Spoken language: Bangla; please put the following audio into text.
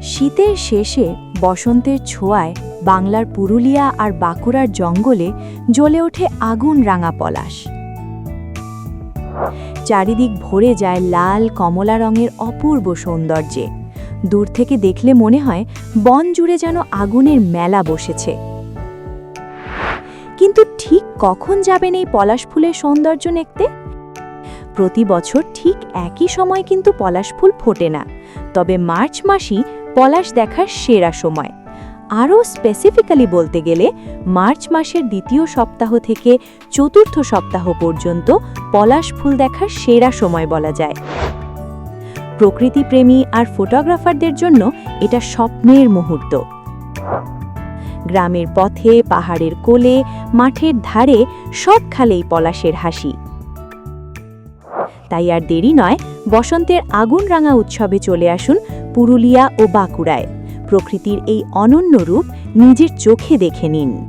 শীতের শেষে বসন্তের ছোঁয়ায় বাংলার পুরুলিয়া আর বাঁকুড়ার জঙ্গলে জ্বলে ওঠে আগুন রাঙা পলাশ। চারিদিক ভরে যায় লাল কমলা রঙের অপূর্ব সৌন্দর্যে। দূর থেকে দেখলে মনে হয় বন জুড়ে যেন আগুনের মেলা বসেছে। কিন্তু ঠিক কখন যাবেন এই পলাশ ফুলের সৌন্দর্য দেখতে? প্রতি বছর ঠিক একই সময় কিন্তু পলাশ ফুল ফোটে না, তবে মার্চ মাসই পলাশ দেখার সেরা সময়। আরও স্পেসিফিক্যালি বলতে গেলে মার্চ মাসের দ্বিতীয় সপ্তাহ থেকে চতুর্থ সপ্তাহ পর্যন্ত পলাশ ফুল দেখার সেরা সময় বলা যায়। প্রকৃতিপ্রেমী আর ফটোগ্রাফারদের জন্য এটা স্বপ্নের মুহূর্ত। গ্রামের পথে, পাহাড়ের কোলে, মাঠের ধারে সব খালেই পলাশের হাসি। তাই আর দেরি নয়, বসন্তের আগুন রাঙা উৎসবে চলে আসুন পুরুলিয়া ও বাঁকুড়ায়। প্রকৃতির এই অনন্য রূপ নিজের চোখে দেখে নিন।